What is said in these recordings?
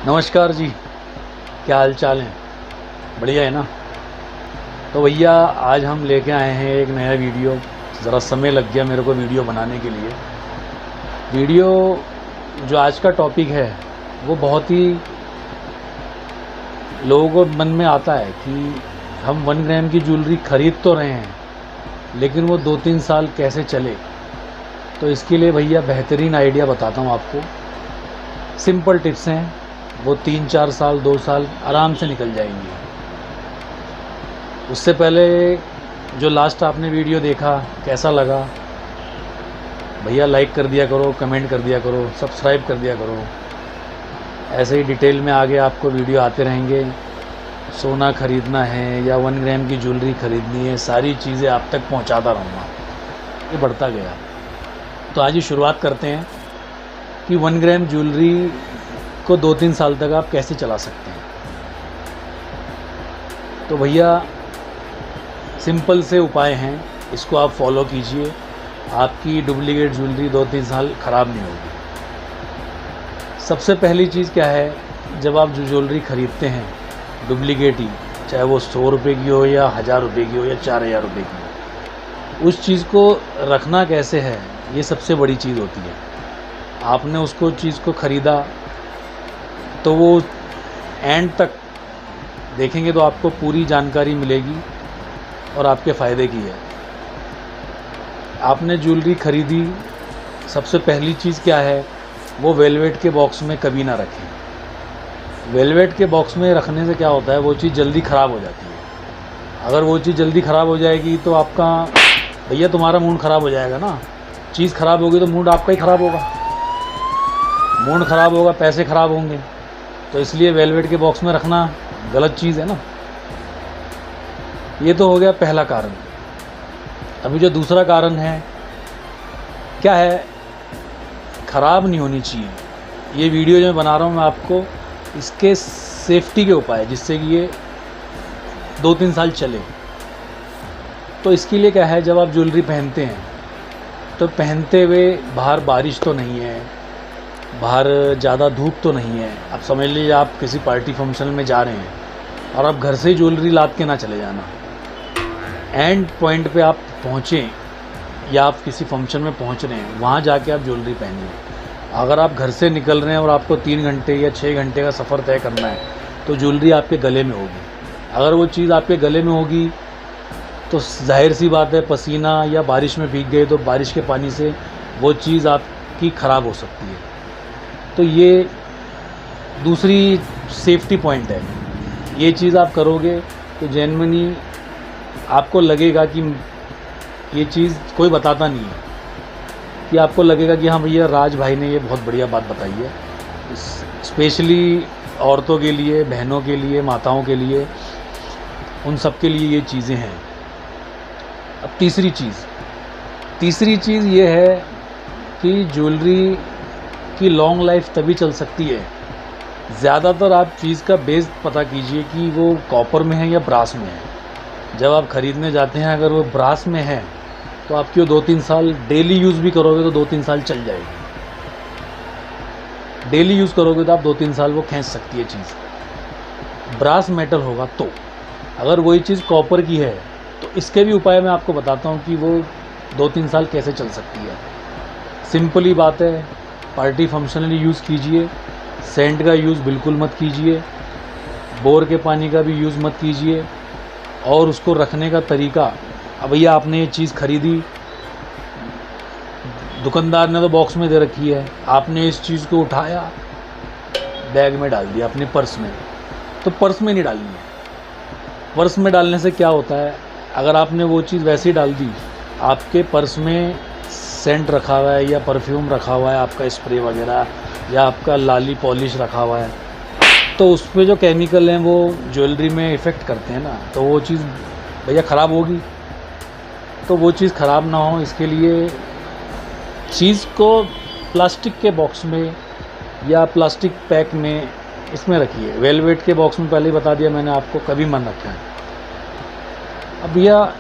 नमस्कार जी, क्या हाल चाल है? बढ़िया है ना। तो भैया आज हम लेके आए हैं एक नया वीडियो। ज़रा समय लग गया मेरे को वीडियो बनाने के लिए। वीडियो जो आज का टॉपिक है वो बहुत ही लोगों को मन में आता है कि हम 1 ग्राम की ज्वेलरी ख़रीद तो रहे हैं, लेकिन वो 2-3 साल कैसे चले। तो इसके लिए भैया बेहतरीन आइडिया बताता हूँ आपको। सिंपल टिप्स हैं, वो 3-4 साल 2 साल आराम से निकल जाएंगी। उससे पहले जो लास्ट आपने वीडियो देखा कैसा लगा भैया, लाइक कर दिया करो, कमेंट कर दिया करो, सब्सक्राइब कर दिया करो। ऐसे ही डिटेल में आगे आपको वीडियो आते रहेंगे। सोना ख़रीदना है या 1 ग्राम की ज्वेलरी ख़रीदनी है, सारी चीज़ें आप तक पहुंचाता रहूँगा। ये बढ़ता गया। तो आज ही शुरुआत करते हैं कि 1 ग्राम ज्वेलरी को 2-3 साल तक आप कैसे चला सकते हैं। तो भैया सिंपल से उपाय हैं, इसको आप फॉलो कीजिए। आपकी डुप्लीकेट ज्वेलरी 2-3 साल ख़राब नहीं होगी। सबसे पहली चीज़ क्या है, जब आप जो ज्वेलरी ख़रीदते हैं डुप्लीकेट ही, चाहे वो 100 रुपये की हो या 1000 रुपये की हो या 4000 रुपये की हो, उस चीज़ को रखना कैसे है, ये सबसे बड़ी चीज़ होती है। आपने उसको चीज़ को ख़रीदा तो वो एंड तक देखेंगे तो आपको पूरी जानकारी मिलेगी और आपके फ़ायदे की है। आपने ज्वेलरी ख़रीदी, सबसे पहली चीज़ क्या है, वो वेलवेट के बॉक्स में कभी ना रखें। वेलवेट के बॉक्स में रखने से क्या होता है, वो चीज़ जल्दी ख़राब हो जाती है। अगर वो चीज़ जल्दी ख़राब हो जाएगी तो आपका भैया तुम्हारा मूड ख़राब हो जाएगा ना। चीज़ ख़राब होगी तो मूड आपका ही ख़राब होगा, मूड ख़राब होगा, पैसे ख़राब होंगे। तो इसलिए वेलवेट के बॉक्स में रखना गलत चीज़ है ना। ये तो हो गया पहला कारण। अभी जो दूसरा कारण है क्या है, ख़राब नहीं होनी चाहिए। ये वीडियो जो मैं बना रहा हूँ मैं आपको इसके सेफ्टी के उपाय, जिससे कि ये 2-3 साल चले। तो इसके लिए क्या है, जब आप ज्वेलरी पहनते हैं तो पहनते हुए बाहर बारिश तो नहीं है, बाहर ज़्यादा धूप तो नहीं है। आप समझ लीजिए आप किसी पार्टी फंक्शन में जा रहे हैं और आप घर से ही ज्वेलरी लाद के ना चले जाना। एंड पॉइंट पे आप पहुँचें या आप किसी फंक्शन में पहुँच रहे हैं, वहाँ जाके आप ज्वेलरी पहनिए। अगर आप घर से निकल रहे हैं और आपको 3 घंटे या 6 घंटे का सफ़र तय करना है तो ज्वेलरी आपके गले में होगी। अगर वो चीज़ आपके गले में होगी तो जाहिर सी बात है, पसीना या बारिश में भीग गए तो बारिश के पानी से वो चीज़ आपकी ख़राब हो सकती है। तो ये दूसरी सेफ्टी पॉइंट है। ये चीज़ आप करोगे तो जेन्युइनली आपको लगेगा कि ये चीज़ कोई बताता नहीं है, कि आपको लगेगा कि हाँ भैया राज भाई ने ये बहुत बढ़िया बात बताई है। स्पेशली औरतों के लिए, बहनों के लिए, माताओं के लिए, उन सब के लिए ये चीज़ें हैं। अब तीसरी चीज़ ये है कि ज्वेलरी की लॉन्ग लाइफ तभी चल सकती है, ज़्यादातर आप चीज़ का बेस पता कीजिए कि वो कॉपर में है या ब्रास में है। जब आप ख़रीदने जाते हैं, अगर वो ब्रास में है तो आपकी वो 2-3 साल डेली यूज़ भी करोगे तो 2-3 साल चल जाएगी। डेली यूज़ करोगे तो आप 2-3 साल वो खींच सकती है चीज़। ब्रास मेटल होगा तो, अगर वही चीज़ कॉपर की है तो इसके भी उपाय मैं आपको बताता हूँ कि वो 2-3 साल कैसे चल सकती है। सिंपल ही बात है, पार्टी फंक्शनली यूज़ कीजिए। सेंट का यूज़ बिल्कुल मत कीजिए, बोर के पानी का भी यूज़ मत कीजिए। और उसको रखने का तरीका, अब भैया आपने ये चीज़ ख़रीदी, दुकानदार ने तो बॉक्स में दे रखी है, आपने इस चीज़ को उठाया बैग में डाल दिया अपने पर्स में, तो पर्स में नहीं डालनी है। पर्स में डालने से क्या होता है, अगर आपने वो चीज़ वैसे ही डाल दी, आपके पर्स में सेंट रखा हुआ है या परफ्यूम रखा हुआ है, आपका स्प्रे वगैरह या आपका लाली पॉलिश रखा हुआ है, तो उस पर जो केमिकल हैं वो ज्वेलरी में इफ़ेक्ट करते हैं ना, तो वो चीज़ भैया ख़राब होगी। तो वो चीज़ ख़राब ना हो, इसके लिए चीज़ को प्लास्टिक के बॉक्स में या प्लास्टिक पैक में इसमें रखिए। वेलवेट के बॉक्स में पहले ही बता दिया मैंने आपको, कभी मन रखें। अब भैया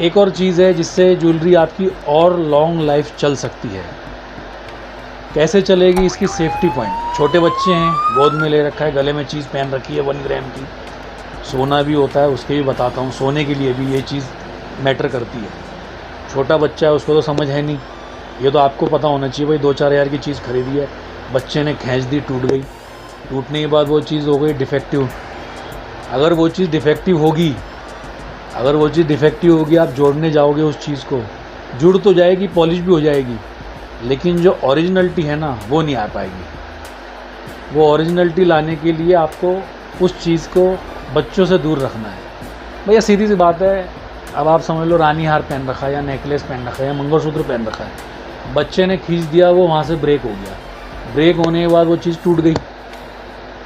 एक और चीज़ है जिससे ज्वेलरी आपकी और लॉन्ग लाइफ चल सकती है, कैसे चलेगी इसकी सेफ्टी पॉइंट। छोटे बच्चे हैं, गोद में ले रखा है, गले में चीज़ पहन रखी है 1 ग्राम की, सोना भी होता है, उसके भी बताता हूँ। सोने के लिए भी ये चीज़ मैटर करती है। छोटा बच्चा है, उसको तो समझ है नहीं, ये तो आपको पता होना चाहिए भाई 2-4 हज़ार की चीज़ खरीदी है, बच्चे ने खींच दी, टूट गई, टूटने के बाद वो चीज़ हो गई डिफेक्टिव। अगर वो चीज़ डिफेक्टिव होगी, आप जोड़ने जाओगे उस चीज़ को, जुड़ तो जाएगी, पॉलिश भी हो जाएगी, लेकिन जो ओरिजिनलिटी है ना वो नहीं आ पाएगी। वो ओरिजिनलिटी लाने के लिए आपको उस चीज़ को बच्चों से दूर रखना है। भैया सीधी सी बात है, अब आप समझ लो रानी हार पहन रखा है या नेकलेस पहन रखा है या मंगलसूत्र पहन रखा है, बच्चे ने खींच दिया, वो वहाँ से ब्रेक हो गया, ब्रेक होने के बाद वो चीज़ टूट गई,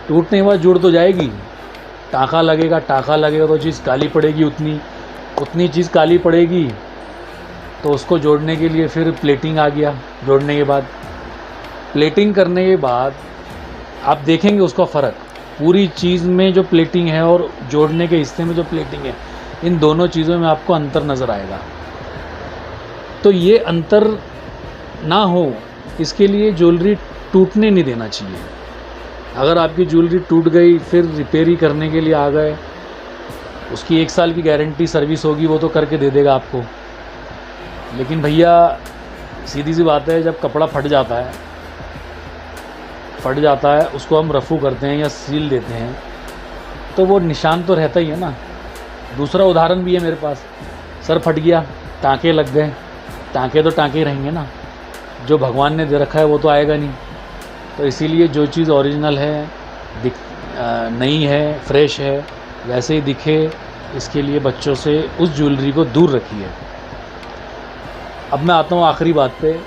टूटने के बाद जुड़ तो जाएगी, टाँका लगेगा तो चीज़ काली पड़ेगी, उतनी चीज़ काली पड़ेगी, तो उसको जोड़ने के लिए फिर प्लेटिंग आ गया। जोड़ने के बाद, प्लेटिंग करने के बाद आप देखेंगे उसका फ़र्क, पूरी चीज़ में जो प्लेटिंग है और जोड़ने के हिस्से में जो प्लेटिंग है, इन दोनों चीज़ों में आपको अंतर नज़र आएगा। तो ये अंतर ना हो, इसके लिए ज्वेलरी टूटने नहीं देना चाहिए। अगर आपकी ज्वेलरी टूट गई, फिर रिपेयरी करने के लिए आ गए, उसकी 1 साल की गारंटी सर्विस होगी, वो तो करके दे देगा आपको। लेकिन भैया सीधी सी बात है, जब कपड़ा फट जाता है, उसको हम रफ़ू करते हैं या सील देते हैं, तो वो निशान तो रहता ही है ना। दूसरा उदाहरण भी है मेरे पास, सर फट गया, टाँके लग गए, टाँके तो टाँके ही रहेंगे ना, जो भगवान ने दे रखा है वो तो आएगा नहीं। तो इसीलिए जो चीज़ ओरिजिनल है, नई है, फ्रेश है, वैसे ही दिखे, इसके लिए बच्चों से उस ज्वेलरी को दूर रखिए। अब मैं आता हूँ आखिरी बात पे,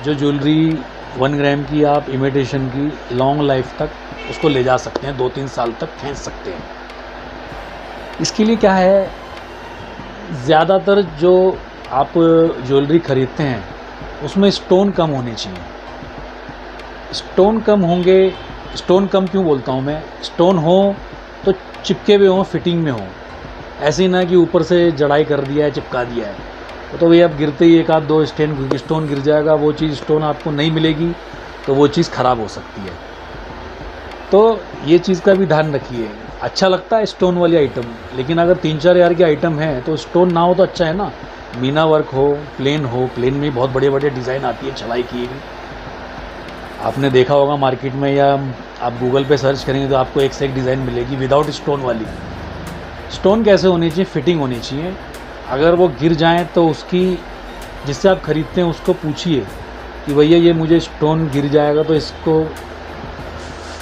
जो ज्वेलरी 1 ग्राम की आप इमिटेशन की लॉन्ग लाइफ तक उसको ले जा सकते हैं, 2-3 साल तक खींच सकते हैं। इसके लिए क्या है, ज़्यादातर जो आप ज्वेलरी ख़रीदते हैं उसमें स्टोन कम होने चाहिए। स्टोन कम होंगे, स्टोन कम क्यों बोलता हूँ मैं, स्टोन हो तो चिपके हुए हों, फिटिंग में हो, ऐसे ना कि ऊपर से जड़ाई कर दिया है, चिपका दिया है, तो भैया अब गिरते ही 1-2 स्टोन गिर जाएगा, वो चीज़ स्टोन आपको नहीं मिलेगी, तो वो चीज़ ख़राब हो सकती है। तो ये चीज़ का भी ध्यान रखिए। अच्छा लगता है स्टोन वाली आइटम, लेकिन अगर 3-4 हज़ार की आइटम है तो स्टोन ना हो तो अच्छा है ना। मीना वर्क हो, प्लेन में बहुत बड़े डिज़ाइन आती है, छलाई की हुई, आपने देखा होगा मार्केट में, या आप गूगल पे सर्च करेंगे तो आपको एक से एक डिज़ाइन मिलेगी विदाउट स्टोन वाली। स्टोन कैसे होनी चाहिए, फिटिंग होनी चाहिए। अगर वो गिर जाएं तो उसकी, जिससे आप ख़रीदते हैं उसको पूछिए कि भैया ये मुझे स्टोन गिर जाएगा तो इसको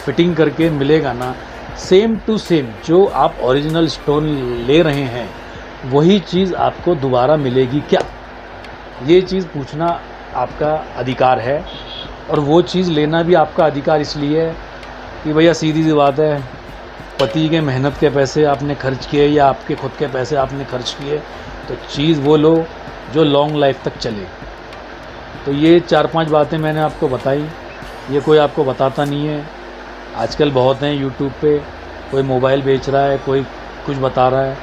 फिटिंग करके मिलेगा ना, सेम टू सेम जो आप ओरिजिनल स्टोन ले रहे हैं वही चीज़ आपको दोबारा मिलेगी क्या, ये चीज़ पूछना आपका अधिकार है। और वो चीज़ लेना भी आपका अधिकार इसलिए है कि भैया सीधी सी बात है, पति के मेहनत के पैसे आपने खर्च किए या आपके खुद के पैसे आपने खर्च किए, तो चीज़ वो लो जो लॉन्ग लाइफ तक चले। तो ये 4-5 बातें मैंने आपको बताई, ये कोई आपको बताता नहीं है। आजकल बहुत हैं यूट्यूब पे, कोई मोबाइल बेच रहा है, कोई कुछ बता रहा है।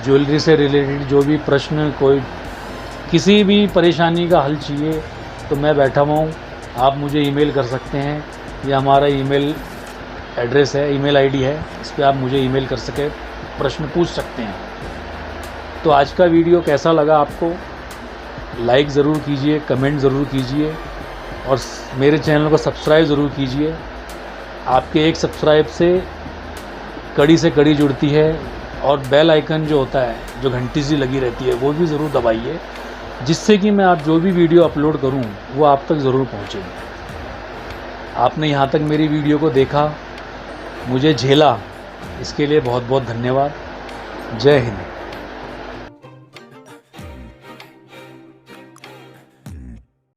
ज्वेलरी से रिलेटेड जो भी प्रश्न, कोई किसी भी परेशानी का हल चाहिए तो मैं बैठा हुआ हूँ, आप मुझे ईमेल कर सकते हैं, ये हमारा ईमेल एड्रेस है, ईमेल आईडी है, इस पर आप मुझे ईमेल कर सके, प्रश्न पूछ सकते हैं। तो आज का वीडियो कैसा लगा आपको, लाइक ज़रूर कीजिए, कमेंट ज़रूर कीजिए और मेरे चैनल को सब्सक्राइब ज़रूर कीजिए। आपके एक सब्सक्राइब से कड़ी जुड़ती है, और बेल आइकन जो होता है, जो घंटी सी लगी रहती है, वो भी ज़रूर दबाइए, जिससे कि मैं आप जो भी वीडियो अपलोड करूं वो आप तक ज़रूर पहुंचे। आपने यहाँ तक मेरी वीडियो को देखा, मुझे झेला, इसके लिए बहुत बहुत धन्यवाद। जय हिंद।